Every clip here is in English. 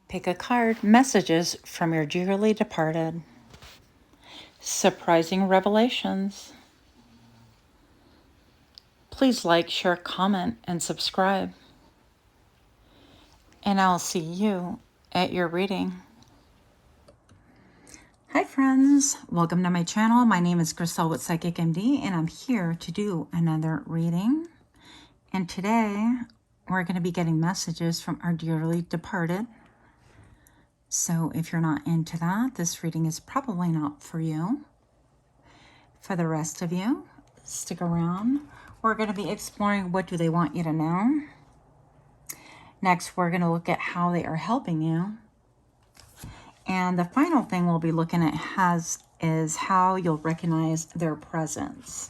Pick a card. Messages from your dearly departed. Surprising revelations. Please like, share, comment, and subscribe. And I'll see you at your reading. Hi friends, welcome to my channel. My name is Crystal with Psychic MD, and I'm here to do another reading. And today we're going to be getting messages from our dearly departed. So if you're not into that, this reading is probably not for you. For the rest of you, stick around. We're going to be exploring what do they want you to know. Next, we're going to look at how they are helping you. And the final thing we'll be looking at is how you'll recognize their presence.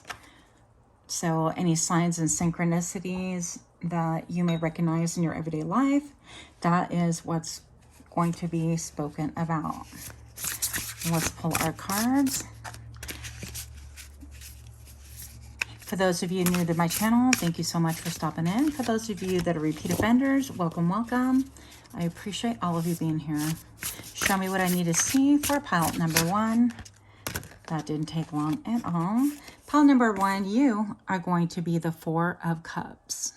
So any signs and synchronicities that you may recognize in your everyday life, that is what's going to be spoken about. Let's pull our cards. For those of you new to my channel, thank you so much for stopping in. For those of you that are repeat offenders, welcome, welcome. I appreciate all of you being here. Show me what I need to see for pile number one. That didn't take long at all. Pile number one, you are going to be the Four of Cups.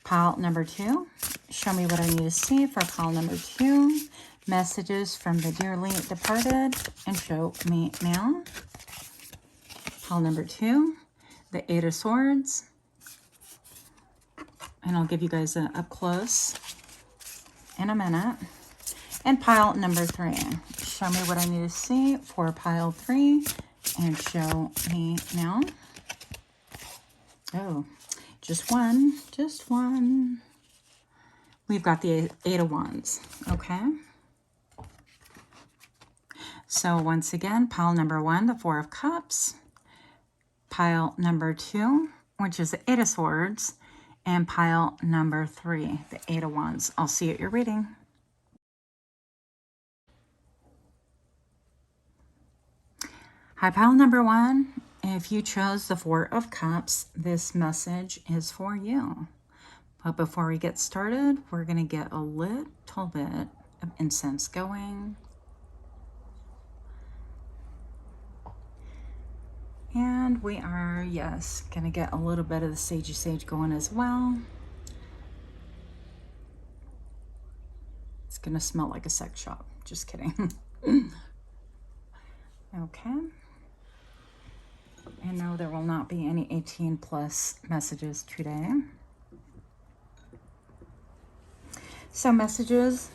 Pile number two, show me what I need to see for pile number two. Messages from the dearly departed, and show me now. Pile number two, the Eight of Swords. And I'll give you guys an up close in a minute. And pile number three, show me what I need to see for pile three, and show me now. Oh, just one, just one. We've got the Eight of Wands, okay? So once again, pile number one, the Four of Cups. Pile number two, which is the Eight of Swords. And pile number three, the Eight of Wands. I'll see you at your reading. Hi, pile number one. If you chose the Four of Cups, this message is for you. But before we get started, we're going to get a little bit of incense going. And we are, yes, going to get a little bit of the sagey sage going as well. It's going to smell like a sex shop. Just kidding. Okay. And no, there will not be any 18 plus messages today. So messages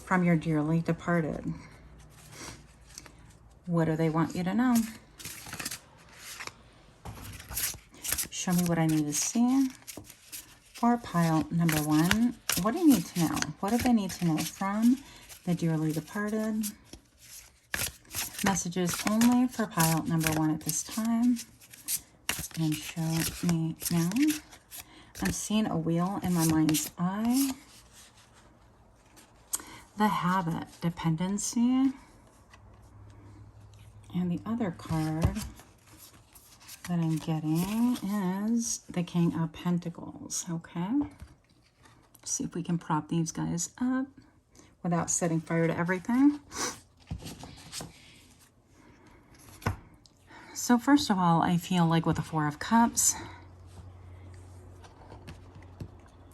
from your dearly departed. What do they want you to know? Show me what I need to see for pile number one. What do you need to know? What do they need to know from the dearly departed? Messages only for pile number one at this time. And show me now. I'm seeing a wheel in my mind's eye. The habit, dependency. And the other card that I'm getting is the King of Pentacles, okay? See if we can prop these guys up without setting fire to everything. So first of all, I feel like with the Four of Cups,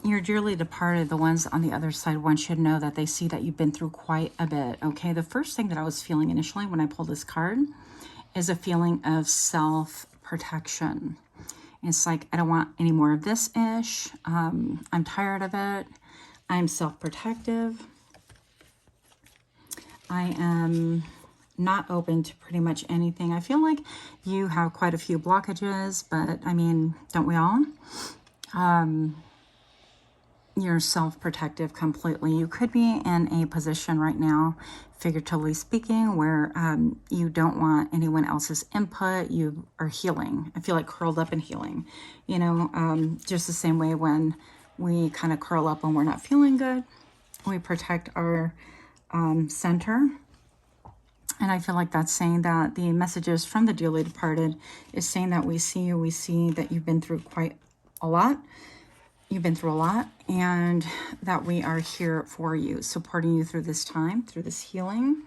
your dearly departed, the ones on the other side, one should know that they see that you've been through quite a bit, okay? The first thing that I was feeling initially when I pulled this card is a feeling of self-protection. It's like, I don't want any more of this ish. I'm tired of it. I'm self-protective. I am not open to pretty much anything. I feel like you have quite a few blockages, but I mean, don't we all? You're self-protective completely. You could be in a position right now, figuratively speaking, where you don't want anyone else's input. You are healing. I feel like curled up and healing. You know, just the same way when we kind of curl up when we're not feeling good. We protect our center. And I feel like that's saying that the messages from the dearly departed is saying that we see you, we see that you've been through quite a lot. You've been through a lot, and that we are here for you, supporting you through this time, through this healing.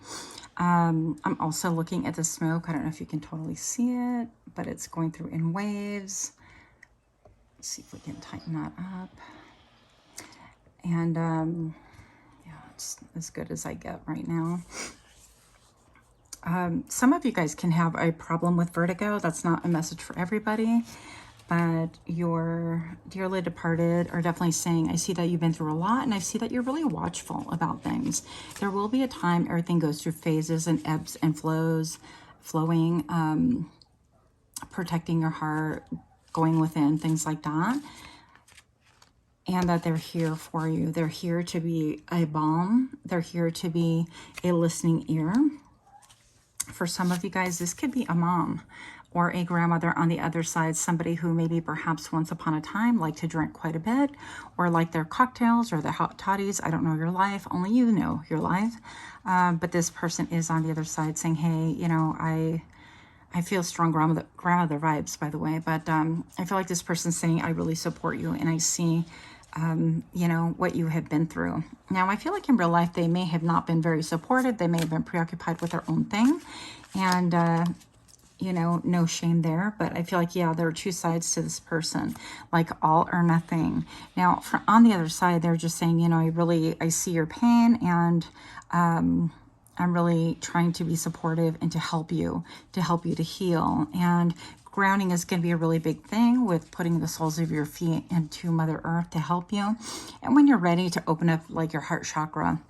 I'm also looking at the smoke. I don't know if you can totally see it, but it's going through in waves. Let's see if we can tighten that up. And yeah, it's as good as I get right now. Some of you guys can have a problem with vertigo. That's not a message for everybody, but your dearly departed are definitely saying, I see that you've been through a lot, and I see that you're really watchful about things. There will be a time everything goes through phases and ebbs and flows, flowing, protecting your heart, going within, things like that. And that they're here for you. They're here to be a balm. They're here to be a listening ear. For some of you guys, this could be a mom or a grandmother on the other side, somebody who maybe perhaps once upon a time liked to drink quite a bit, or like their cocktails or their hot toddies. I don't know your life, only you know your life. But this person is on the other side saying, hey, you know, I feel strong grandmother vibes, by the way, but I feel like this person's saying, I really support you, and I see you know, what you have been through. Now, I feel like in real life, they may have not been very supportive. They may have been preoccupied with their own thing, and, you know, no shame there. But I feel like, yeah, there are two sides to this person, like all or nothing. Now, on the other side, they're just saying, you know, I see your pain, and I'm really trying to be supportive and to help you to heal. And grounding is going to be a really big thing with putting the soles of your feet into Mother Earth to help you. And when you're ready to open up like your heart chakra,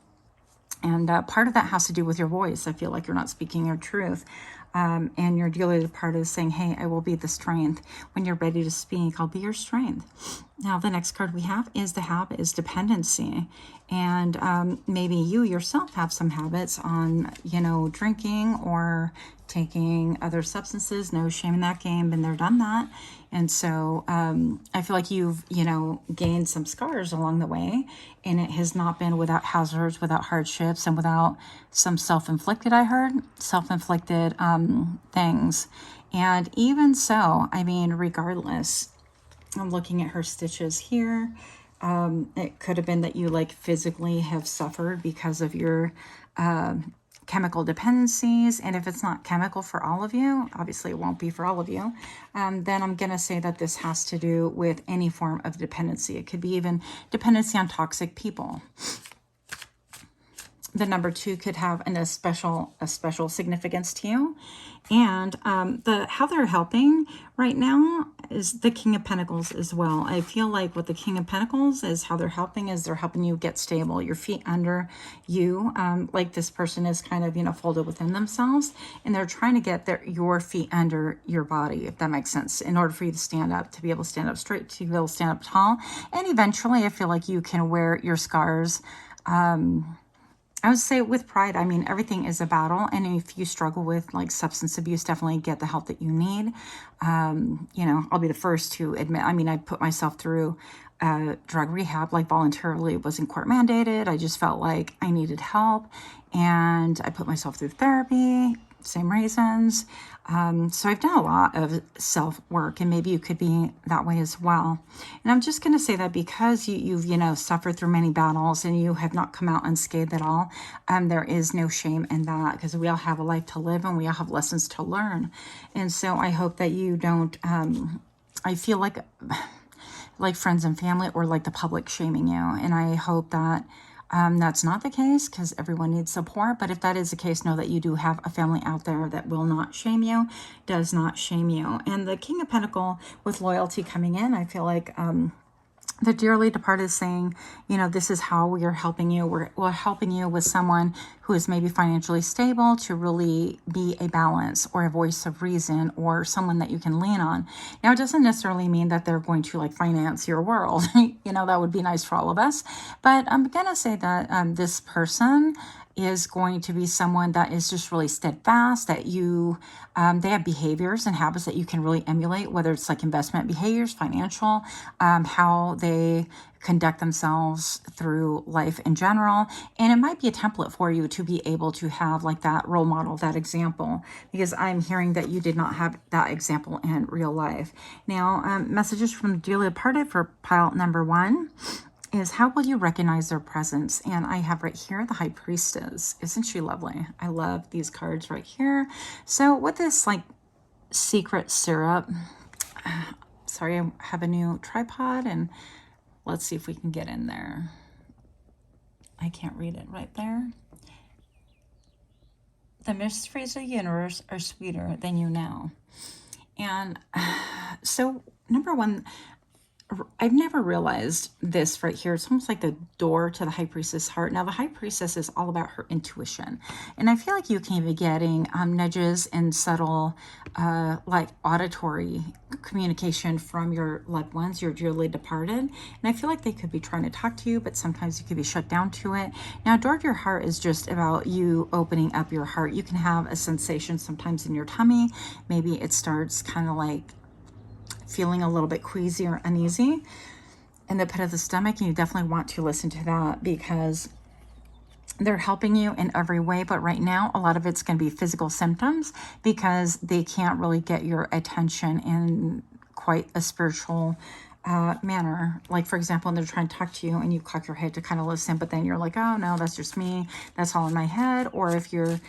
and part of that has to do with your voice. I feel like you're not speaking your truth. And your dearly departed is saying, hey, I will be the strength. When you're ready to speak, I'll be your strength. Now, the next card we have is the habit is dependency. And maybe you yourself have some habits on, you know, drinking or taking other substances. No shame in that game. Been there, done that. And so I feel like you've, you know, gained some scars along the way, and it has not been without hazards, without hardships, and without some self-inflicted, I heard, self-inflicted things. And even so, I mean, regardless, I'm looking at her stitches here. It could have been that you like physically have suffered because of your chemical dependencies. And if it's not chemical for all of you, obviously it won't be for all of you, then I'm going to say that this has to do with any form of dependency. It could be even dependency on toxic people. The number 2 could have a special significance to you. And how they're helping right now is the King of Pentacles as well. I feel like with the King of Pentacles is how they're helping is they're helping you get stable, your feet under you. Like this person is kind of, you know, folded within themselves, and they're trying to get your feet under your body, if that makes sense, in order for you to stand up, to be able to stand up straight, to be able to stand up tall. And eventually I feel like you can wear your scars I would say with pride. I mean, everything is a battle. And if you struggle with like substance abuse, definitely get the help that you need. You know, I'll be the first to admit, I mean, I put myself through drug rehab, like voluntarily. It wasn't court mandated. I just felt like I needed help. And I put myself through therapy, same reasons. So I've done a lot of self-work, and maybe you could be that way as well. And I'm just going to say that because you've, you know, suffered through many battles and you have not come out unscathed at all, there is no shame in that, because we all have a life to live and we all have lessons to learn. And so I hope that you don't, I feel like friends and family or like the public shaming you. And I hope that that's not the case, because everyone needs support. But if that is the case, know that you do have a family out there that will not shame you, does not shame you. And the King of Pentacles with loyalty coming in, I feel like the dearly departed is saying, you know, this is how we are helping you. We're helping you with someone who is maybe financially stable to really be a balance or a voice of reason, or someone that you can lean on. Now, it doesn't necessarily mean that they're going to like finance your world. You know, that would be nice for all of us. But I'm going to say that this person is going to be someone that is just really steadfast, that you, they have behaviors and habits that you can really emulate, whether it's like investment behaviors, financial, how they conduct themselves through life in general. And it might be a template for you to be able to have like that role model, that example, because I'm hearing that you did not have that example in real life. Now, messages from the dearly departed for pile number 1 is, how will you recognize their presence? And I have right here the High Priestess. Isn't she lovely? I love these cards right here. So with this like secret syrup, sorry, I have a new tripod, and let's see if we can get in there. I can't read it right there. The mysteries of the universe are sweeter than you know. And so, number 1, I've never realized this right here. It's almost like the door to the High Priestess heart. Now, the High Priestess is all about her intuition. And I feel like you can be getting nudges and subtle, like auditory communication from your loved ones, your dearly departed. And I feel like they could be trying to talk to you, but sometimes you could be shut down to it. Now, door to your heart is just about you opening up your heart. You can have a sensation sometimes in your tummy. Maybe it starts kind of like feeling a little bit queasy or uneasy in the pit of the stomach, and you definitely want to listen to that, because they're helping you in every way. But right now, a lot of it's going to be physical symptoms, because they can't really get your attention in quite a spiritual manner. Like, for example, when they're trying to talk to you and you cock your head to kind of listen, but then you're like, oh no, that's just me, that's all in my head. Or if you're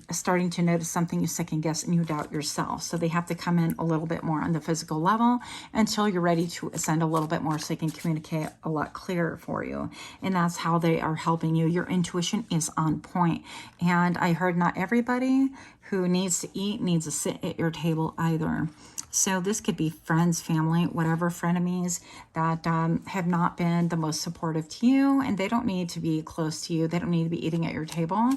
starting to notice something, you second guess and you doubt yourself. So they have to come in a little bit more on the physical level until you're ready to ascend a little bit more, so they can communicate a lot clearer for you. And that's how they are helping you. Your intuition is on point. And I heard not everybody who needs to eat needs to sit at your table either. So this could be friends, family, whatever, frenemies that have not been the most supportive to you, and they don't need to be close to you. They don't need to be eating at your table.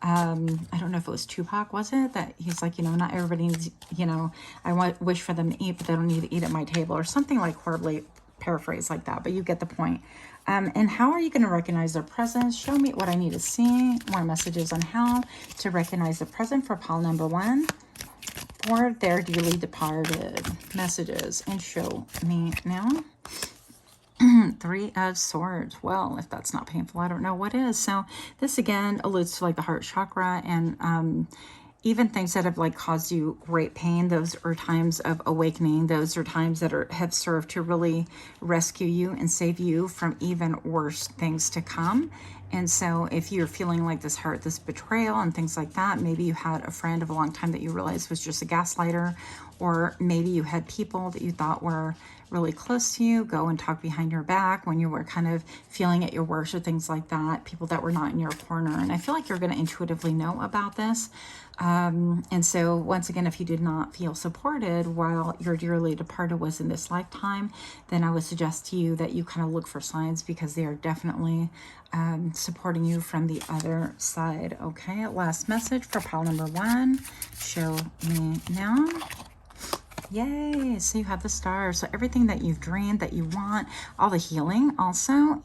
I don't know if it was Tupac, was it? That he's like, not everybody needs, I wish for them to eat, but they don't need to eat at my table, or something like horribly paraphrased like that, but you get the point. And how are you going to recognize their presence? Show me what I need to see. More messages on how to recognize the present for pile number 1. For their dearly departed, messages, and show me now. 3 of Swords. Well, if that's not painful, I don't know what is. So this again alludes to like the heart chakra, and even things that have like caused you great pain. Those are times of awakening. Those are times that have served to really rescue you and save you from even worse things to come. And so if you're feeling like this hurt, this betrayal and things like that, maybe you had a friend of a long time that you realized was just a gaslighter, or maybe you had people that you thought were really close to you go and talk behind your back when you were kind of feeling at your worst, or things like that, people that were not in your corner. And I feel like you're going to intuitively know about this. And so once again, if you did not feel supported while your dearly departed was in this lifetime, then I would suggest to you that you kind of look for signs, because they are definitely supporting you from the other side. Okay, last message for pile number 1. Show me now. Yay, so you have the stars. So everything that you've dreamed, that you want, all the healing also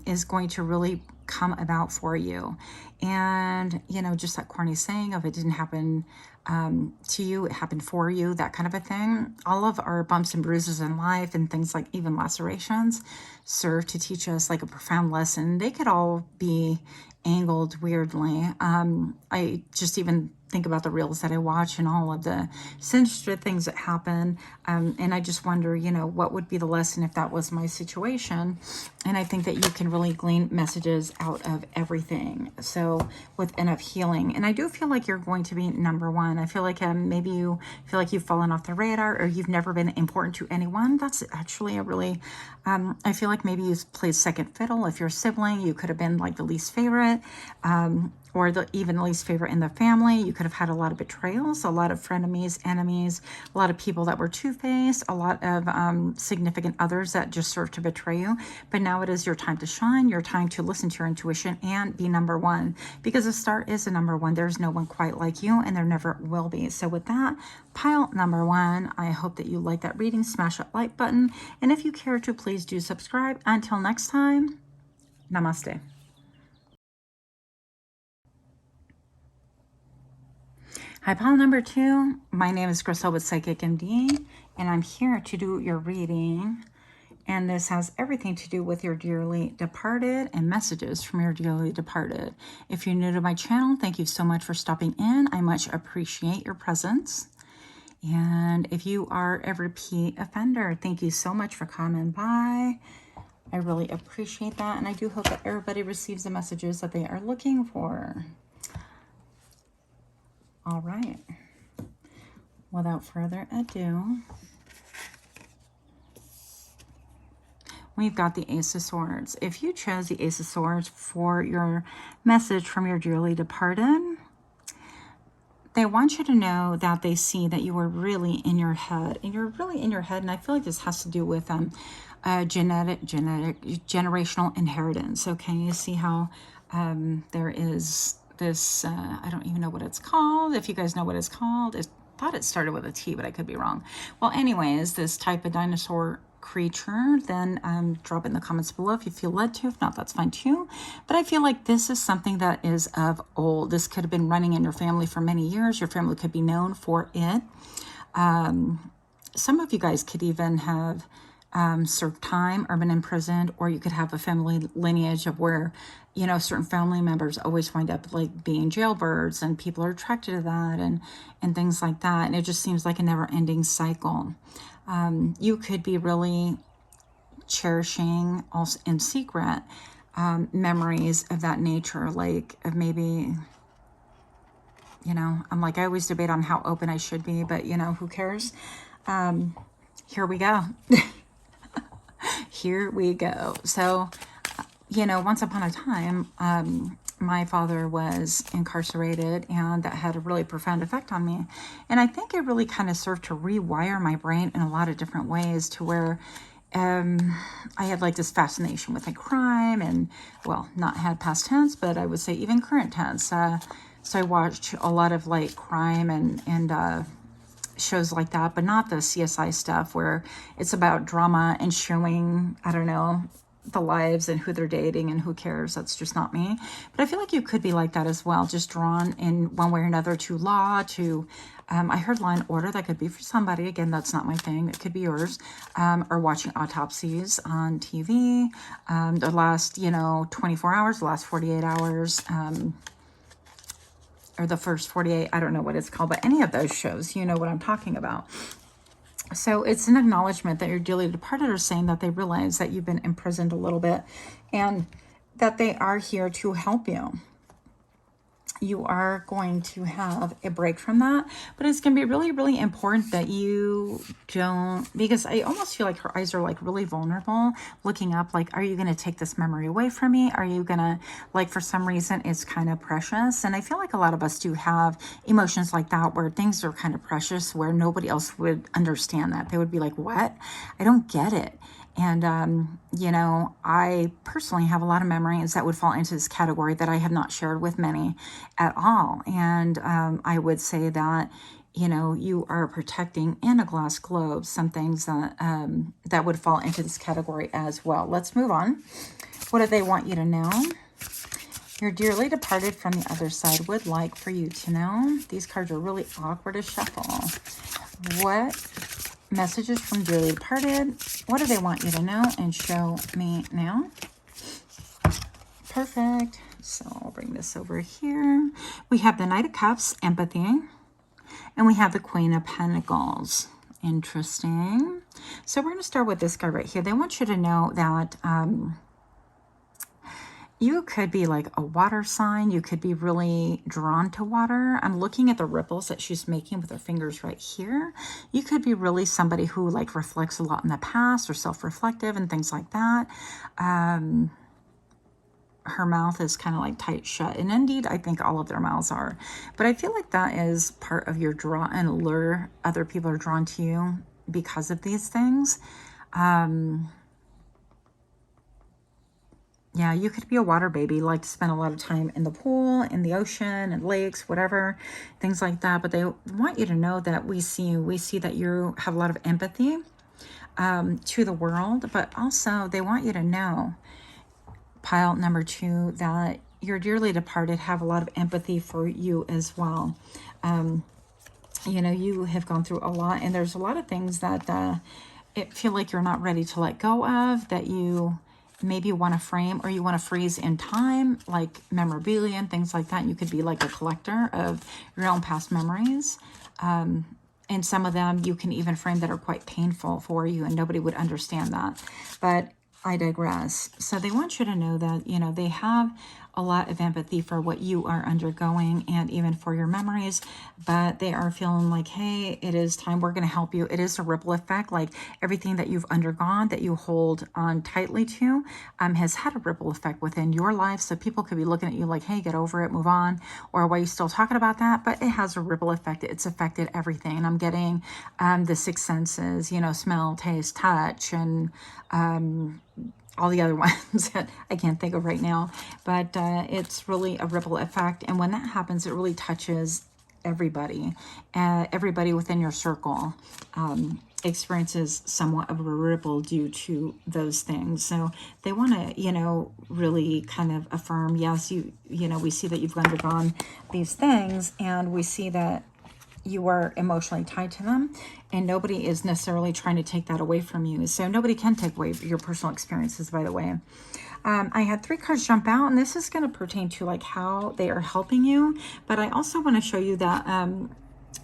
is going to really come about for you. And, just that corny saying of, it didn't happen to you, it happened for you, that kind of a thing. All of our bumps and bruises in life, and things like even lacerations, serve to teach us like a profound lesson. They could all be angled weirdly. I just even think about the reels that I watch and all of the sinister things that happen. And I just wonder, what would be the lesson if that was my situation? And I think that you can really glean messages out of everything. So with enough healing. And I do feel like you're going to be number 1. I feel like maybe you feel like you've fallen off the radar, or you've never been important to anyone. That's actually a really, I feel like maybe you played second fiddle. If you're a sibling, you could have been like the least favorite. Or even the least favorite in the family. You could have had a lot of betrayals, a lot of frenemies, enemies, a lot of people that were two-faced, a lot of significant others that just served to betray you. But now it is your time to shine, your time to listen to your intuition and be number 1. Because a star is a number 1. There's no one quite like you, and there never will be. So with that, pile number 1, I hope that you like that reading. Smash that like button. And if you care to, please do subscribe. Until next time, namaste. Hi, pile number 2. My name is Crystal with Psychic MD, and I'm here to do your reading. And this has everything to do with your dearly departed and messages from your dearly departed. If you're new to my channel, thank you so much for stopping in. I much appreciate your presence. And if you are a repeat offender, thank you so much for coming by. I really appreciate that. And I do hope that everybody receives the messages that they are looking for. All right. Without further ado, we've got the Ace of Swords. If you chose the Ace of Swords for your message from your dearly departed, they want you to know that they see that you are really in your head. And you're really in your head. And I feel like this has to do with generational inheritance. Okay, you see how there is this, I don't even know what it's called. If you guys know what it's called, I thought it started with a T, but I could be wrong. Well, anyways, this type of dinosaur creature, then drop it in the comments below if you feel led to. If not, that's fine too. But I feel like this is something that is of old. This could have been running in your family for many years. Your family could be known for it. Some of you guys could even have served time or been imprisoned, or you could have a family lineage of where, you know, certain family members always wind up like being jailbirds, and people are attracted to that and things like that. And it just seems like a never-ending cycle. You could be really cherishing also in secret memories of that nature, like of maybe, you know, I'm like, I always debate on how open I should be, but you know, who cares? Here we go. Here we go. So, you know, once upon a time, my father was incarcerated, and that had a really profound effect on me. And I think it really kind of served to rewire my brain in a lot of different ways, to where I had like this fascination with like crime, and, well, not had past tense, but I would say even current tense. So I watched a lot of like crime and shows like that, but not the CSI stuff where it's about drama and showing, I don't know, the lives and who they're dating and who cares. That's just not me. But I feel like you could be like that as well, just drawn in one way or another to law, to I heard Law and Order. That could be for somebody. Again, that's not my thing. It could be yours. Or watching autopsies on TV, the last, you know, 24 hours, the last 48 hours, or the first 48, I don't know what it's called, but any of those shows, you know what I'm talking about. So it's an acknowledgement that your dearly departed are saying that they realize that you've been imprisoned a little bit, and that they are here to help you. You are going to have a break from that, but it's going to be really, really important that you don't, because I almost feel like her eyes are like really vulnerable, looking up like, are you going to take this memory away from me? Are you going to, like, for some reason it's kind of precious. And I feel like a lot of us do have emotions like that, where things are kind of precious, where nobody else would understand that. They would be like, what? I don't get it. And, you know, I personally have a lot of memories that would fall into this category that I have not shared with many at all. And I would say that, you know, you are protecting in a glass globe some things that, that would fall into this category as well. Let's move on. What do they want you to know? Your dearly departed from the other side would like for you to know. These cards are really awkward to shuffle. What messages from dearly departed? What do they want you to know and show me now? Perfect. So I'll bring this over here. We have the Knight of Cups, empathy, and we have the Queen of Pentacles. Interesting. So we're going to start with this card right here. They want you to know that you could be like a water sign. You could be really drawn to water. I'm looking at the ripples that she's making with her fingers right here. You could be really somebody who like reflects a lot in the past, or self-reflective and things like that. Her mouth is kind of like tight shut. And indeed, I think all of their mouths are. But I feel like that is part of your draw and lure. Other people are drawn to you because of these things. Yeah, you could be a water baby, like to spend a lot of time in the pool, in the ocean, and lakes, whatever, things like that. But they want you to know that we see you. We see that you have a lot of empathy to the world, but also they want you to know, pile number 2, that your dearly departed have a lot of empathy for you as well. you know, you have gone through a lot, and there's a lot of things that it feel like you're not ready to let go of, that you maybe want to frame, or you want to freeze in time, like memorabilia and things like that. And you could be like a collector of your own past memories. And some of them you can even frame that are quite painful for you, and nobody would understand that. But I digress. So they want you to know that, you know, they have a lot of empathy for what you are undergoing and even for your memories, but they are feeling like, hey, it is time, we're going to help you. It is a ripple effect. Like everything that you've undergone, that you hold on tightly to, has had a ripple effect within your life. So people could be looking at you like, hey, get over it, move on, or why are you still talking about that? But it has a ripple effect. It's affected everything. And I'm getting the six senses, you know, smell, taste, touch, and all the other ones that I can't think of right now. But it's really a ripple effect. And when that happens, it really touches everybody. Everybody within your circle experiences somewhat of a ripple due to those things. So they want to, you know, really kind of affirm, yes, you know, we see that you've undergone these things, and we see that you are emotionally tied to them, and nobody is necessarily trying to take that away from you. So nobody can take away your personal experiences, by the way. I had 3 cards jump out, and this is going to pertain to like how they are helping you. But I also want to show you that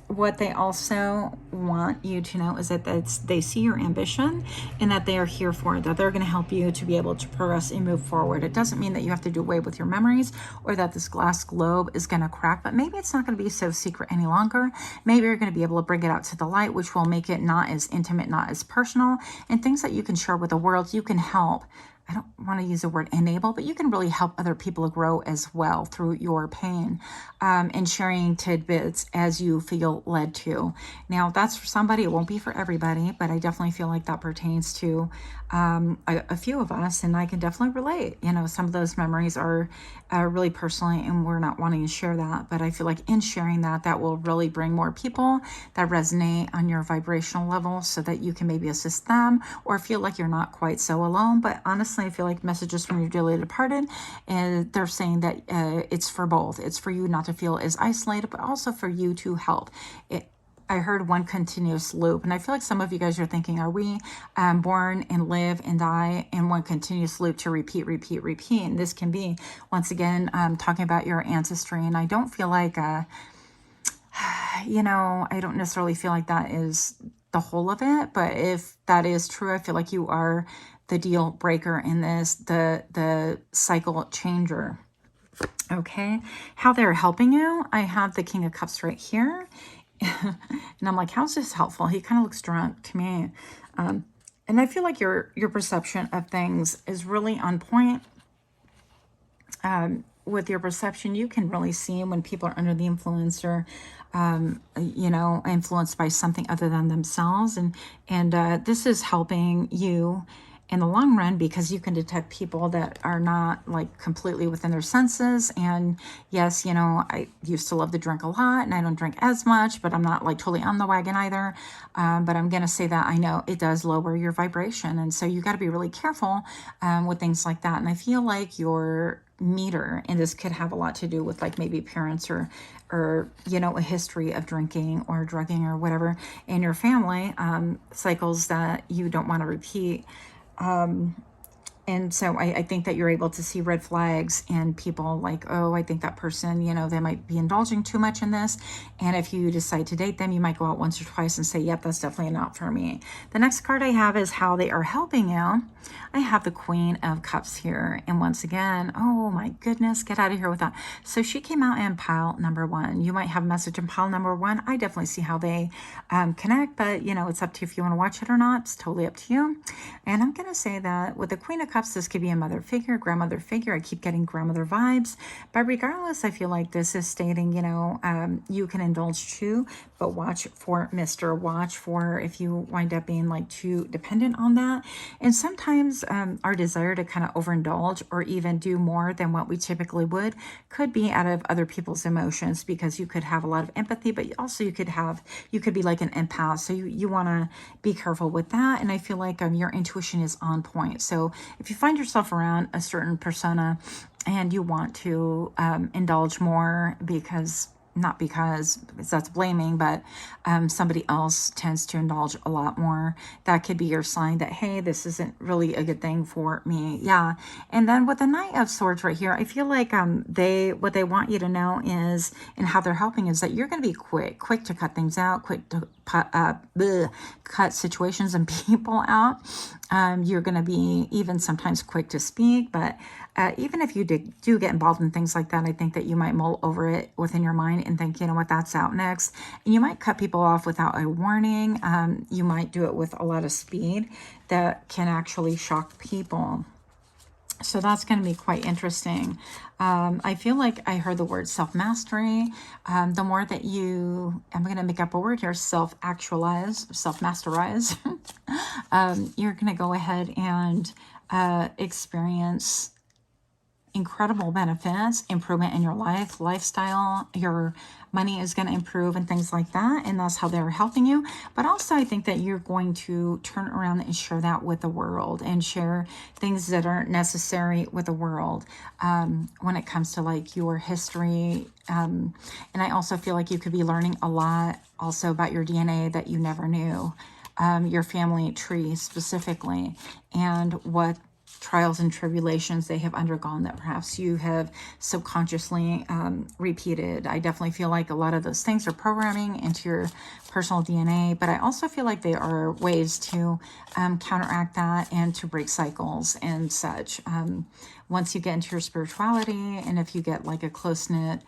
what they also want you to know is that they see your ambition, and that they are here for it, that they're going to help you to be able to progress and move forward. It doesn't mean that you have to do away with your memories, or that this glass globe is going to crack, but maybe it's not going to be so secret any longer. Maybe you're going to be able to bring it out to the light, which will make it not as intimate, not as personal, and things that you can share with the world. You can help, I don't want to use the word enable, but you can really help other people grow as well through your pain, and sharing tidbits as you feel led to. Now, that's for somebody. It won't be for everybody, but I definitely feel like that pertains to a few of us, and I can definitely relate. You know, some of those memories are really personally, and we're not wanting to share that, but I feel like in sharing that, that will really bring more people that resonate on your vibrational level, so that you can maybe assist them or feel like you're not quite so alone. But honestly, I feel like messages from your dearly departed, and they're saying that it's for both. It's for you not to feel as isolated, but also for you to help. I heard one continuous loop, and I feel like some of you guys are thinking, are we born and live and die in one continuous loop to repeat, repeat, repeat? And this can be, once again, talking about your ancestry. And I don't feel like, you know, I don't necessarily feel like that is the whole of it. But if that is true, I feel like you are the deal breaker in this, the cycle changer. Okay, how they're helping you. I have the King of Cups right here. And I'm like, how's this helpful? He kind of looks drunk to me. And I feel like your perception of things is really on point. With your perception, you can really see when people are under the influence, or you know, influenced by something other than themselves. And this is helping you in the long run, because you can detect people that are not like completely within their senses. And yes, you know, I used to love to drink a lot, and I don't drink as much, but I'm not like totally on the wagon either. But I'm going to say that I know it does lower your vibration. And so you got to be really careful with things like that. And I feel like your meter, and this could have a lot to do with like maybe parents, or you know, a history of drinking or drugging or whatever in your family, cycles that you don't want to repeat. And so I think that you're able to see red flags in people, like, oh, I think that person, you know, they might be indulging too much in this. And if you decide to date them, you might go out once or twice and say, yep, that's definitely not for me. The next card I have is how they are helping you. I have the Queen of Cups here. And once again, oh my goodness, get out of here with that. So she came out in pile number 1. You might have a message in pile number 1. I definitely see how they connect, but you know, it's up to you if you want to watch it or not. It's totally up to you. And I'm going to say that with the Queen of Cups, this could be a mother figure, grandmother figure. I keep getting grandmother vibes. But regardless, I feel like this is stating, you know, you can indulge too, but watch for Mr. Watch for if you wind up being like too dependent on that. And sometimes our desire to kind of overindulge or even do more than what we typically would could be out of other people's emotions, because you could have a lot of empathy, but also you could be like an empath. So you want to be careful with that. And I feel like your intuition is on point. So if you find yourself around a certain persona and you want to indulge more because not because that's blaming, but somebody else tends to indulge a lot more. That could be your sign that, hey, this isn't really a good thing for me. Yeah. And then with the Knight of Swords right here, I feel like what they want you to know is, and how they're helping, is that you're going to be quick to cut things out, quick to cut situations and people out. You're going to be even sometimes quick to speak, but even if you do get involved in things like that, I think that you might mull over it within your mind and think, you know what, that's out next. And you might cut people off without a warning. You might do it with a lot of speed that can actually shock people. So that's going to be quite interesting. I feel like I heard the word self-mastery. The more that I'm going to make up a word here, self-actualize, self-masterize, you're going to go ahead and experience incredible benefits, improvement in your lifestyle, your money is going to improve and things like that. And that's how they're helping you. But also I think that you're going to turn around and share that with the world and share things that aren't necessary with the world when it comes to like your history. And I also feel like you could be learning a lot also about your DNA that you never knew, your family tree specifically, and what trials and tribulations they have undergone that perhaps you have subconsciously repeated. I definitely feel like a lot of those things are programming into your personal DNA, but I also feel like they are ways to counteract that and to break cycles and such. Once you get into your spirituality, and if you get like a close-knit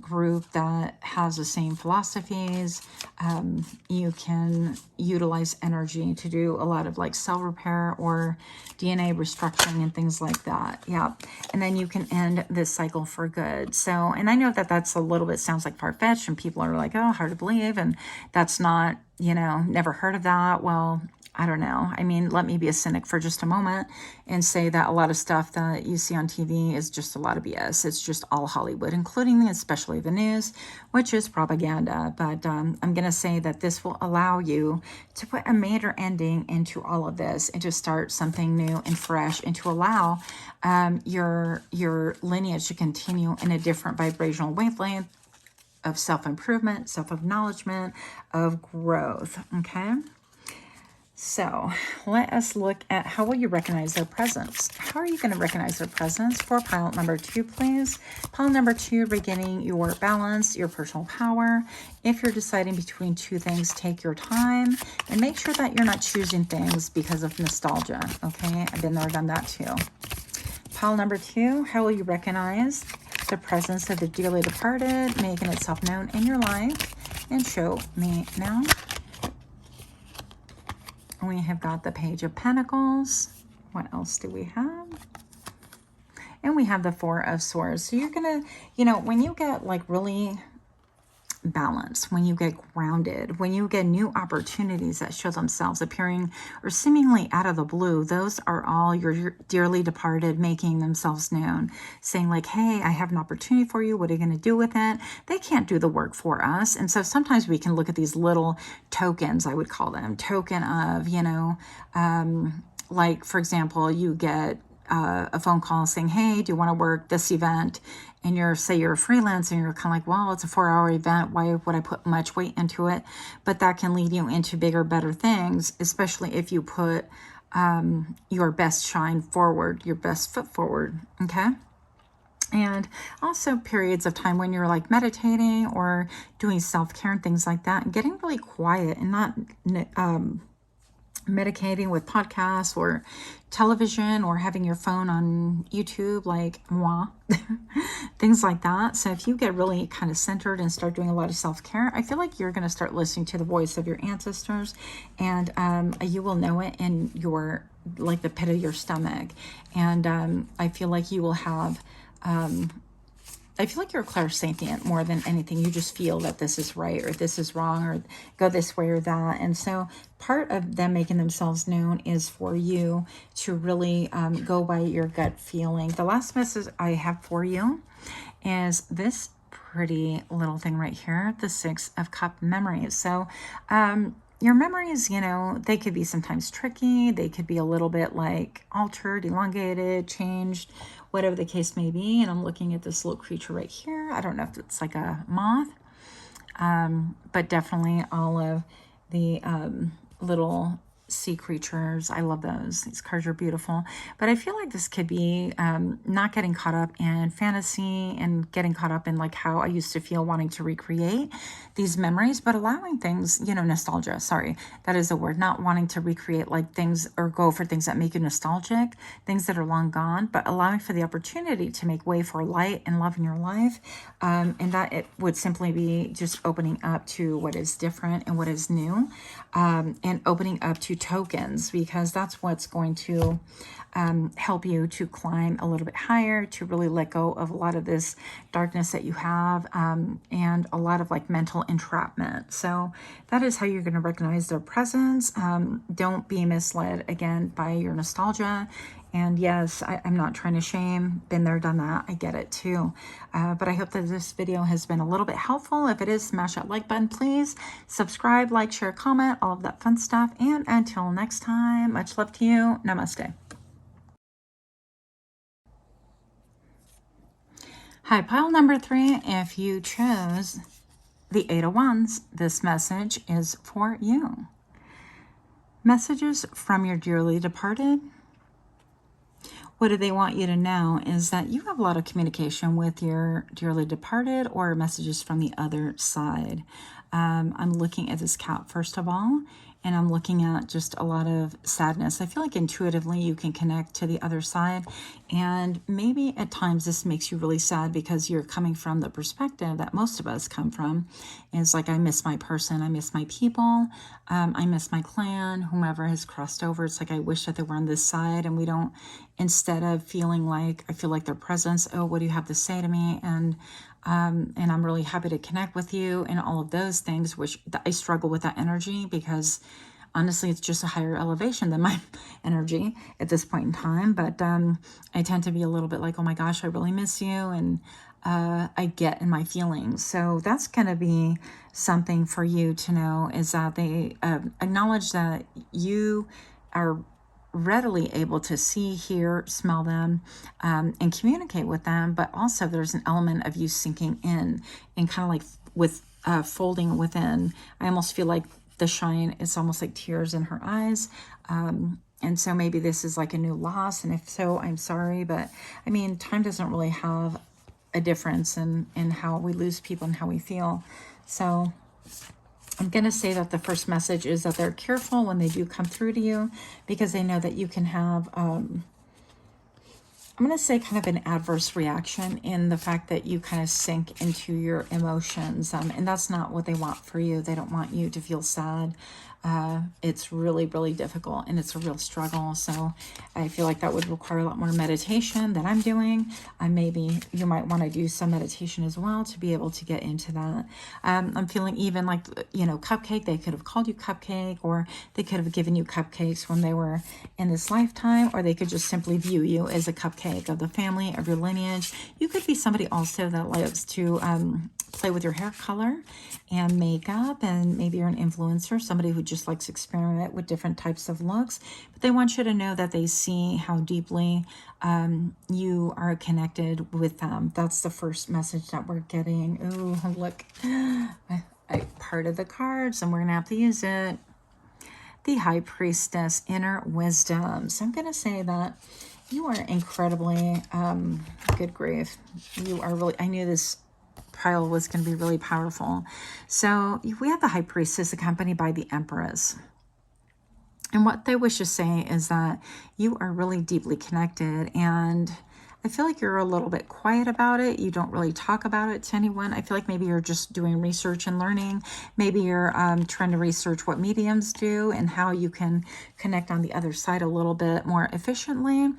group that has the same philosophies, you can utilize energy to do a lot of like cell repair or DNA restructuring and things like that. Yeah. And then you can end this cycle for good. So, and I know that that's a little bit sounds like far-fetched, and people are like, oh, hard to believe. And that's not, never heard of that. Well, I don't know. I mean, let me be a cynic for just a moment and say that a lot of stuff that you see on TV is just a lot of BS. It's just all Hollywood, including especially the news, which is propaganda. But I'm going to say that this will allow you to put a major ending into all of this and to start something new and fresh, and to allow your lineage to continue in a different vibrational wavelength of self-improvement, self-acknowledgement, of growth. Okay. So let us look at how will you recognize their presence. How are you going to recognize their presence? For pile number 2, please. Pile number 2, regaining your balance, your personal power. If you're deciding between two things, take your time and make sure that you're not choosing things because of nostalgia. Okay, I've been there, done that too. Pile number 2, how will you recognize the presence of the dearly departed, making itself known in your life? And show me now. We have got the Page of Pentacles. What else do we have? And we have the Four of Swords. So you're going to, when you get like really balanced, when you get grounded, when you get new opportunities that show themselves appearing or seemingly out of the blue, those are all your dearly departed making themselves known, saying like, hey, I have an opportunity for you. What are you going to do with it? They can't do the work for us. And so sometimes we can look at these little tokens, I would call them, token of, like, for example, you get a phone call saying, hey, do you want to work this event? And you're a freelancer, and you're kind of like, well, it's a 4-hour event. Why would I put much weight into it? But that can lead you into bigger, better things, especially if you put your best shine forward, your best foot forward. Okay. And also periods of time when you're like meditating or doing self-care and things like that, and getting really quiet and not medicating with podcasts or television or having your phone on YouTube like moi, things like that. So if you get really kind of centered and start doing a lot of self-care, I feel like you're going to start listening to the voice of your ancestors, and you will know it in your, like the pit of your stomach. And I feel like you will have I feel like you're clairsentient more than anything. You just feel that this is right or this is wrong or go this way or that. And so part of them making themselves known is for you to really go by your gut feeling. The last message I have for you is this pretty little thing right here, the 6 of Cup memories. So, your memories, they could be sometimes tricky. They could be a little bit like altered, elongated, changed, whatever the case may be. And I'm looking at this little creature right here. I don't know if it's like a moth, but definitely all of the little sea creatures. I love those. These cards are beautiful. But I feel like this could be not getting caught up in fantasy and getting caught up in like how I used to feel wanting to recreate these memories, but allowing things, nostalgia. Sorry, that is a word. Not wanting to recreate like things or go for things that make you nostalgic, things that are long gone, but allowing for the opportunity to make way for light and love in your life. And that it would simply be just opening up to what is different and what is new, and opening up to tokens, because that's what's going to help you to climb a little bit higher, to really let go of a lot of this darkness that you have, and a lot of like mental entrapment. So that is how you're going to recognize their presence. Don't be misled again by your nostalgia. And yes, I'm not trying to shame. Been there, done that. I get it too. But I hope that this video has been a little bit helpful. If it is, smash that like button, please. Subscribe, like, share, comment, all of that fun stuff. And until next time, much love to you. Namaste. Hi, pile number 3. If you chose the 8 of Wands, this message is for you. Messages from your dearly departed. What do they want you to know is that you have a lot of communication with your dearly departed, or messages from the other side. I'm looking at this cat first of all, and I'm looking at just a lot of sadness. I feel like intuitively you can connect to the other side, and maybe at times this makes you really sad because you're coming from the perspective that most of us come from. Is like, I miss my person, I miss my people, I miss my clan, whomever has crossed over. It's like, I wish that they were on this side, and we don't, instead of feeling like, I feel like their presence, oh, what do you have to say to me? And I'm really happy to connect with you, and all of those things, which I struggle with that energy because honestly, it's just a higher elevation than my energy at this point in time. But I tend to be a little bit like, oh my gosh, I really miss you. And I get in my feelings. So that's going to be something for you to know, is that they acknowledge that you are readily able to see, hear, smell them, and communicate with them. But also there's an element of you sinking in and kind of like with folding within. I almost feel like the shine is almost like tears in her eyes. And so maybe this is like a new loss. And if so, I'm sorry. But I mean, time doesn't really have a difference in how we lose people and how we feel. So I'm going to say that the first message is that they're careful when they do come through to you, because they know that you can have, I'm going to say kind of an adverse reaction in the fact that you kind of sink into your emotions. And that's not what they want for you. They don't want you to feel sad. It's really, really difficult, and it's a real struggle. So I feel like that would require a lot more meditation than I'm doing. Maybe you might want to do some meditation as well to be able to get into that. I'm feeling even like, cupcake. They could have called you cupcake, or they could have given you cupcakes when they were in this lifetime, or they could just simply view you as a cupcake of the family, of your lineage. You could be somebody also that likes to play with your hair color and makeup, and maybe you're an influencer, somebody who just likes to experiment with different types of looks. But they want you to know that they see how deeply you are connected with them. That's the first message that we're getting. Oh, look, I parted the cards, and we're gonna have to use it. The High Priestess, inner wisdom. So I'm gonna say that you are incredibly good grief. You are really, I knew this pile was going to be really powerful. So we have the High Priestess accompanied by the Empress. And what they wish to say is that you are really deeply connected, and I feel like you're a little bit quiet about it. You don't really talk about it to anyone. I feel like maybe you're just doing research and learning. Maybe you're trying to research what mediums do and how you can connect on the other side a little bit more efficiently.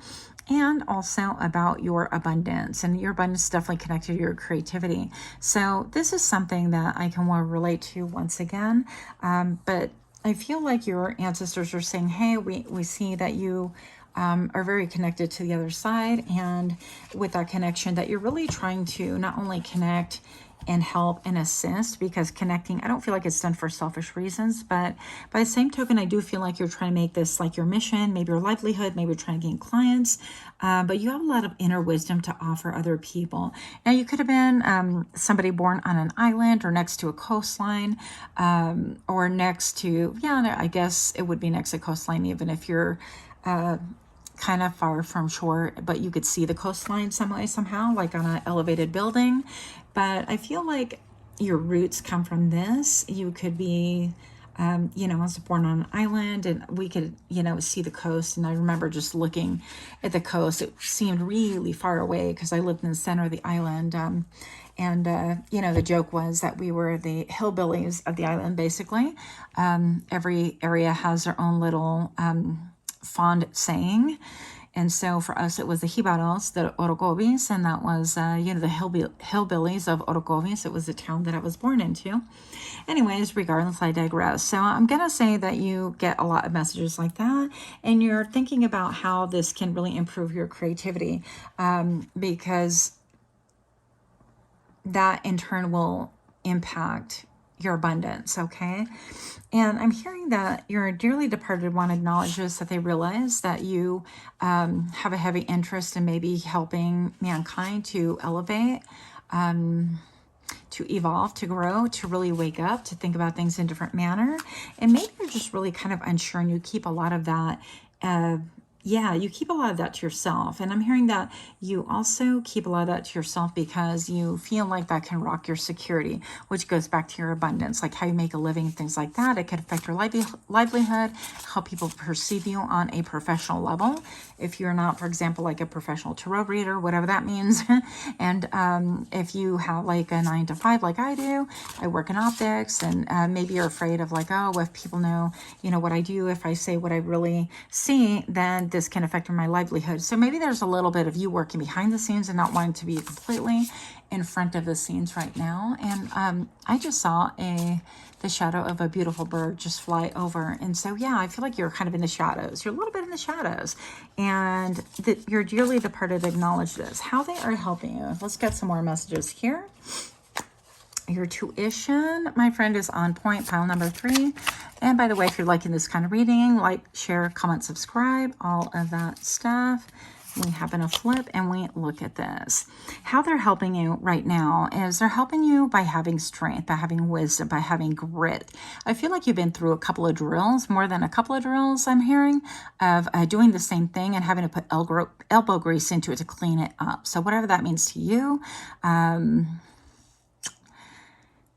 And also about your abundance, and your abundance is definitely connected to your creativity. So this is something that I can relate to once again. But I feel like your ancestors are saying, hey, we see that you are very connected to the other side. And with that connection, that you're really trying to not only connect and help and assist, because connecting, I don't feel like it's done for selfish reasons, but by the same token, I do feel like you're trying to make this like your mission, maybe your livelihood, maybe you're trying to gain clients, but you have a lot of inner wisdom to offer other people. Now, you could have been somebody born on an island or next to a coastline, or next to, yeah, I guess it would be next to a coastline, even if you're kind of far from shore, but you could see the coastline some way, somehow, like on an elevated building. But I feel like your roots come from this. You could be, you know, I was born on an island, and we could, you know, see the coast. And I remember just looking at the coast. It seemed really far away because I lived in the center of the island. You know, the joke was that we were the hillbillies of the island, basically. Every area has their own little fond saying. And so for us, it was the Jibaros, the Orocovis, and that was, you know, the hillbillies of Orocovis. It was the town that I was born into. Anyways, regardless, I digress. So I'm going to say that you get a lot of messages like that, and you're thinking about how this can really improve your creativity, because that in turn will impact your abundance, okay? And I'm hearing that your dearly departed one acknowledges that they realize that you have a heavy interest in maybe helping mankind to elevate, to evolve, to grow, to really wake up, to think about things in a different manner. And maybe you're just really kind of unsure, and you keep a lot of that you keep a lot of that to yourself. And I'm hearing that you also keep a lot of that to yourself because you feel like that can rock your security, which goes back to your abundance, like how you make a living, things like that. It could affect your livelihood, how people perceive you on a professional level. If you're not, for example, like a professional tarot reader, whatever that means. And if you have like a 9-to-5 like I do, I work in optics, and maybe you're afraid of like, oh, if people know, you know, what I do, if I say what I really see, then this can affect my livelihood. So maybe there's a little bit of you working behind the scenes and not wanting to be completely in front of the scenes right now. And I just saw the shadow of a beautiful bird just fly over. And so, yeah, I feel like you're kind of in the shadows. You're a little bit in the shadows. And your dearly departed acknowledge this, how they are helping you. Let's get some more messages here. Your tuition, my friend, is on point, pile number 3. And by the way, if you're liking this kind of reading, like, share, comment, subscribe, all of that stuff. We happen to flip and we look at this. How they're helping you right now is they're helping you by having strength, by having wisdom, by having grit. I feel like you've been through a couple of drills, more than a couple of drills, I'm hearing, of doing the same thing and having to put elbow grease into it to clean it up. So whatever that means to you,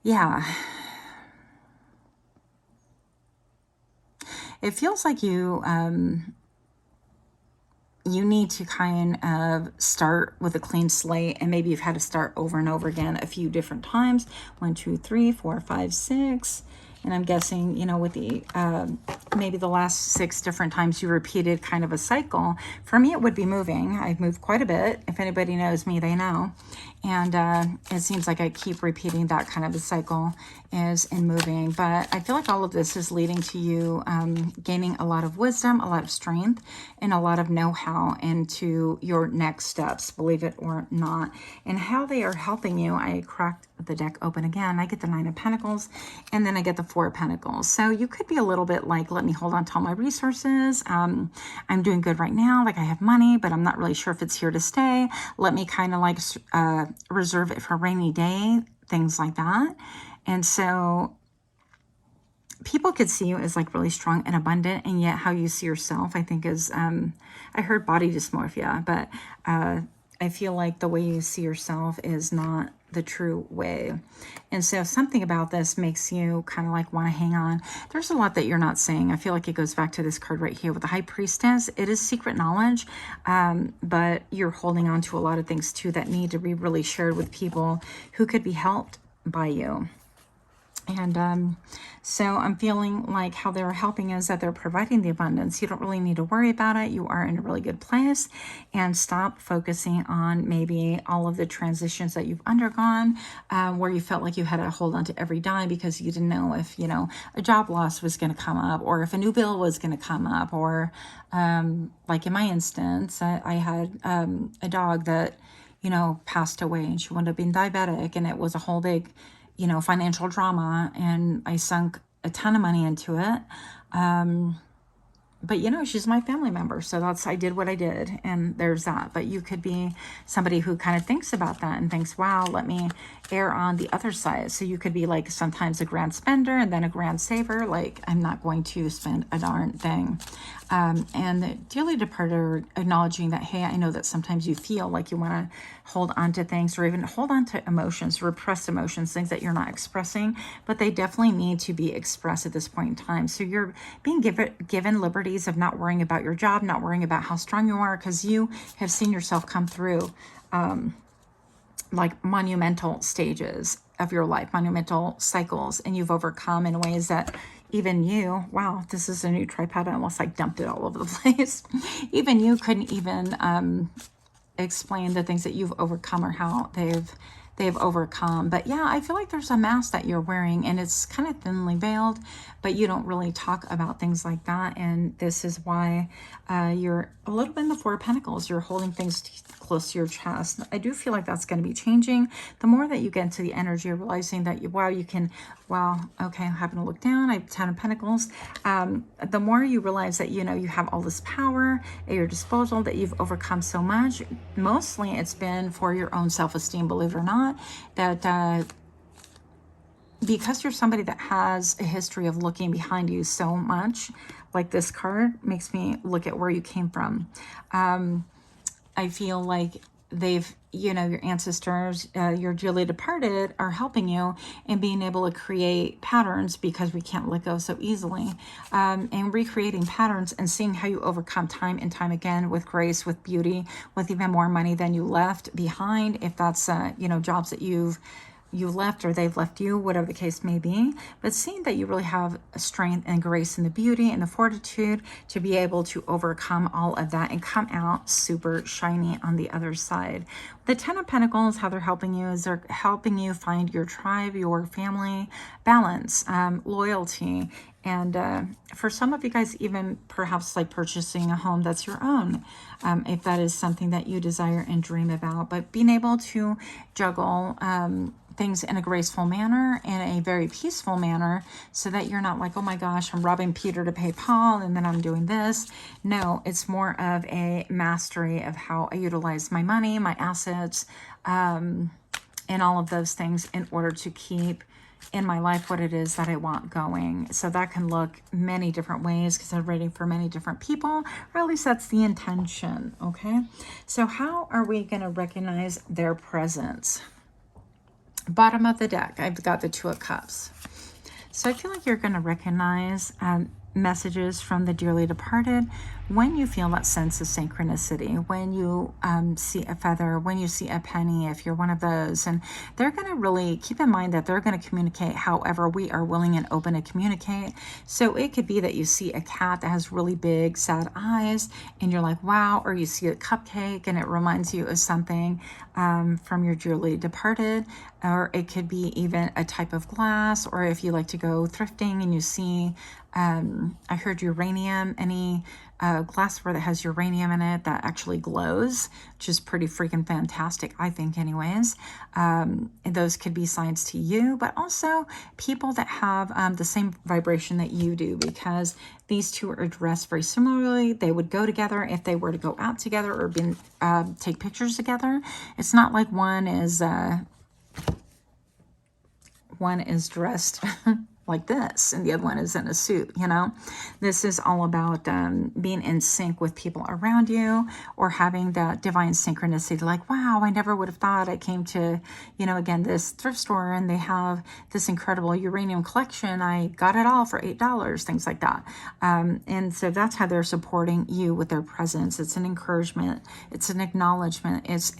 yeah. It feels like you need to kind of start with a clean slate, and maybe you've had to start over and over again a few different times. 1, 2, 3, 4, 5, 6. And I'm guessing, you know, with the maybe the last 6 different times you repeated kind of a cycle. For me, it would be moving. I've moved quite a bit. If anybody knows me, they know. And it seems like I keep repeating that kind of a cycle is in moving. But I feel like all of this is leading to you gaining a lot of wisdom, a lot of strength, and a lot of know-how into your next steps, believe it or not. And how they are helping you, I cracked the deck open again. I get the 9 of Pentacles, and then I get the 4 of Pentacles. So you could be a little bit like, let me hold on to all my resources. I'm doing good right now. Like I have money, but I'm not really sure if it's here to stay. Let me kind of like reserve it for a rainy day, things like that. And so people could see you as like really strong and abundant, and yet how you see yourself, I think is, I heard body dysmorphia, but I feel like the way you see yourself is not the true way. And so something about this makes you kind of like want to hang on. There's a lot that you're not saying. I feel like it goes back to this card right here with the High Priestess. It is secret knowledge, but you're holding on to a lot of things too that need to be really shared with people who could be helped by you. And so I'm feeling like how they're helping is that they're providing the abundance. You don't really need to worry about it. You are in a really good place. And stop focusing on maybe all of the transitions that you've undergone, where you felt like you had to hold on to every dime because you didn't know if, you know, a job loss was going to come up, or if a new bill was going to come up, or like in my instance, I had a dog that, you know, passed away and she wound up being diabetic, and it was a whole big, you know, financial drama, and I sunk a ton of money into it. But you know, she's my family member, so I did what I did, and there's that. But you could be somebody who kind of thinks about that and thinks, wow, let me err on the other side. So you could be like sometimes a grand spender and then a grand saver, like I'm not going to spend a darn thing. And the dearly departed are acknowledging that, hey, I know that sometimes you feel like you want to hold on to things, or even hold on to emotions, repressed emotions, things that you're not expressing, but they definitely need to be expressed at this point in time. So you're being given liberties of not worrying about your job, not worrying about how strong you are, because you have seen yourself come through like monumental stages of your life, monumental cycles, and you've overcome in ways that even you, wow, this is a new tripod. I almost like dumped it all over the place. Even you couldn't even explain the things that you've overcome or how they've overcome. But yeah, I feel like there's a mask that you're wearing, and it's kind of thinly veiled, but you don't really talk about things like that. And this is why you're a little bit in the Four of Pentacles. You're holding things close to your chest. I do feel like that's going to be changing. The more that you get into the energy of realizing that you can, wow, okay, I'm having to look down. I have 10 of Pentacles. The more you realize that, you know, you have all this power at your disposal, that you've overcome so much. Mostly it's been for your own self-esteem, believe it or not, that because you're somebody that has a history of looking behind you so much, like this card makes me look at where you came from. I feel like they've, you know, your ancestors, your dearly departed are helping you in being able to create patterns, because we can't let go so easily, and recreating patterns and seeing how you overcome time and time again with grace, with beauty, with even more money than you left behind. If that's, you know, jobs that you left or they've left you, whatever the case may be, but seeing that you really have a strength and grace and the beauty and the fortitude to be able to overcome all of that and come out super shiny on the other side. The 10 of Pentacles, how they're helping you is they're helping you find your tribe, your family, balance, loyalty, and for some of you guys, even perhaps like purchasing a home that's your own, if that is something that you desire and dream about. But being able to juggle things in a graceful manner, in a very peaceful manner, so that you're not like, oh my gosh, I'm robbing Peter to pay Paul, and then I'm doing this. No, it's more of a mastery of how I utilize my money, my assets, and all of those things in order to keep in my life what it is that I want going. So that can look many different ways, because I'm reading for many different people, or at least that's the intention. Okay, so how are we going to recognize their presence? Bottom of the deck, I've got the Two of Cups. So I feel like you're going to recognize messages from the dearly departed when you feel that sense of synchronicity, when you see a feather, when you see a penny, if you're one of those. And they're going to really keep in mind that they're going to communicate however we are willing and open to communicate. So it could be that you see a cat that has really big sad eyes and you're like, wow, or you see a cupcake and it reminds you of something from your dearly departed, or it could be even a type of glass, or if you like to go thrifting and you see I heard uranium, any glassware that has uranium in it that actually glows, which is pretty freaking fantastic, I think anyways. Those could be signs to you, but also people that have the same vibration that you do, because these two are dressed very similarly. They would go together if they were to go out together or take pictures together. It's not like one is dressed like this and the other one is in a suit, you know. This is all about being in sync with people around you, or having that divine synchronicity, like, wow, I never would have thought I came to, you know, again, this thrift store and they have this incredible uranium collection. I got it all for $8, things like that. And so that's how they're supporting you with their presence. It's an encouragement. It's an acknowledgement. It's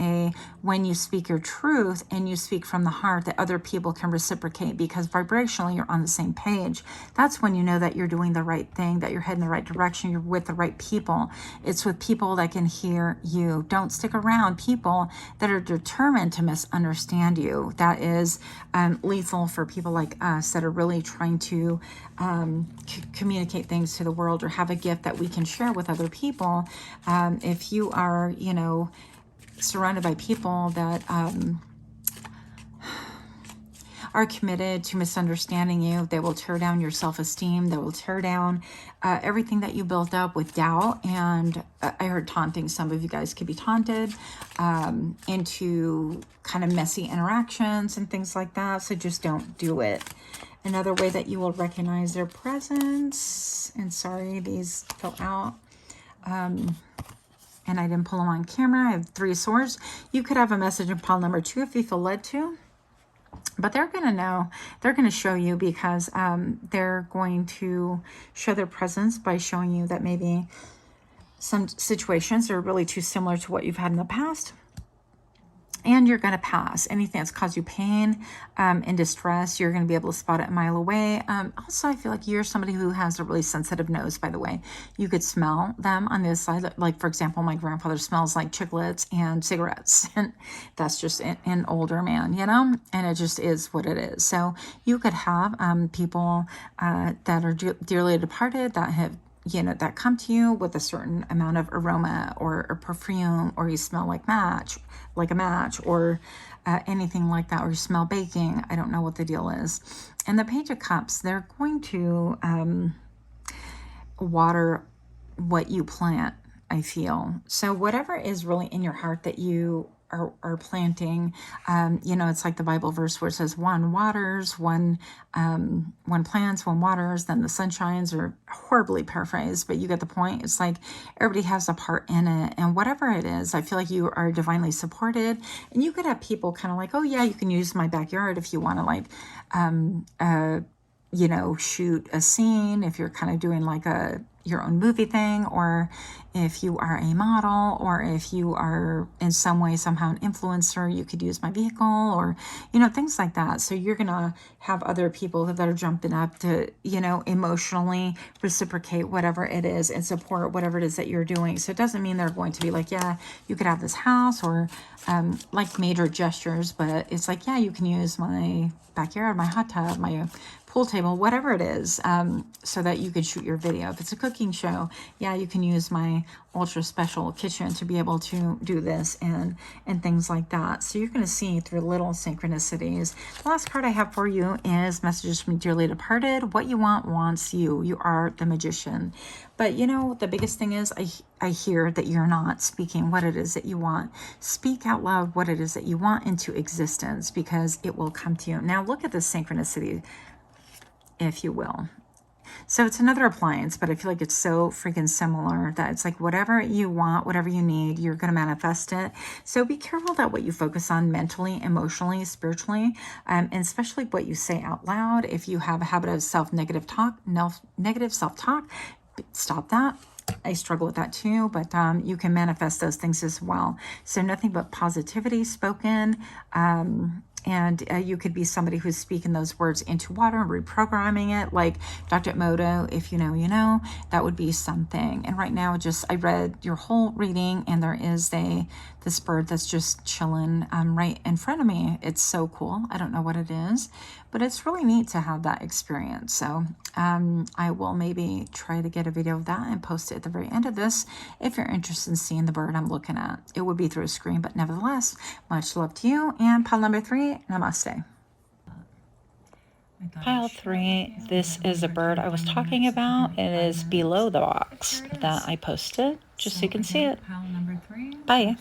when you speak your truth and you speak from the heart, that other people can reciprocate, because vibrationally you're on the same page. That's when you know that you're doing the right thing, that you're heading the right direction, you're with the right people. It's with people that can hear you. Don't stick around people that are determined to misunderstand you. That is lethal for people like us that are really trying to communicate things to the world, or have a gift that we can share with other people. If you are, you know, surrounded by people that are committed to misunderstanding you. They will tear down your self-esteem. They will tear down everything that you built up with doubt. And I heard taunting. Some of you guys could be taunted into kind of messy interactions and things like that. So just don't do it. Another way that you will recognize their presence, and sorry, these fell out. And I didn't pull them on camera. I have 3 swords. You could have a message in pile number 2 if you feel led to. But they're going to know, they're going to show you, because they're going to show their presence by showing you that maybe some situations are really too similar to what you've had in the past. And you're going to pass anything that's caused you pain and distress. You're going to be able to spot it a mile away. Also, I feel like you're somebody who has a really sensitive nose, by the way. You could smell them on the other side. Like, for example, my grandfather smells like chiclets and cigarettes. And that's just an older man, you know? And it just is what it is. So you could have people that are dearly departed that have, you know, that come to you with a certain amount of aroma or perfume, or you smell like a match, or anything like that, or you smell baking. I don't know what the deal is. And the Page of Cups, they're going to water what you plant, I feel. So whatever is really in your heart that you are planting, you know, it's like the Bible verse where it says one waters, one plants, one waters, then the sun shines, or horribly paraphrased, but you get the point. It's like everybody has a part in it, and whatever it is, I feel like you are divinely supported. And you could have people kind of like, oh yeah, you can use my backyard if you want to, like, you know, shoot a scene, if you're kind of doing like your own movie thing, or if you are a model, or if you are in some way somehow an influencer, you could use my vehicle, or, you know, things like that. So you're gonna have other people that are jumping up to, you know, emotionally reciprocate whatever it is and support whatever it is that you're doing. So it doesn't mean they're going to be like, yeah, you could have this house, or like major gestures, but it's like, yeah, you can use my backyard, my hot tub, my pool table, whatever it is, so that you could shoot your video. If it's a cooking show, yeah, you can use my ultra special kitchen to be able to do this and things like that. So you're going to see through little synchronicities. The last card I have for you is Messages from Dearly Departed. What you want wants you. You are the magician. But you know, the biggest thing is I hear that you're not speaking what it is that you want. Speak out loud what it is that you want into existence, because it will come to you. Now look at this synchronicity, if you will. So it's another appliance, but I feel like it's so freaking similar that it's like whatever you want, whatever you need, you're going to manifest it. So be careful that what you focus on mentally, emotionally, spiritually, and especially what you say out loud. If you have a habit of negative self-talk, stop that. I struggle with that too, but you can manifest those things as well. So nothing but positivity spoken. And you could be somebody who's speaking those words into water and reprogramming it, like Dr. Emoto, if you know, you know, that would be something. And right now, I read your whole reading, and there is this bird that's just chilling right in front of me. It's so cool. I don't know what it is, but it's really neat to have that experience. So I will maybe try to get a video of that and post it at the very end of this if you're interested in seeing the bird I'm looking at. It would be through a screen, but nevertheless, much love to you. And pile number 3, namaste. Pile 3, this is a bird I was talking about. It is below the box that I posted, just so you can see it. Bye.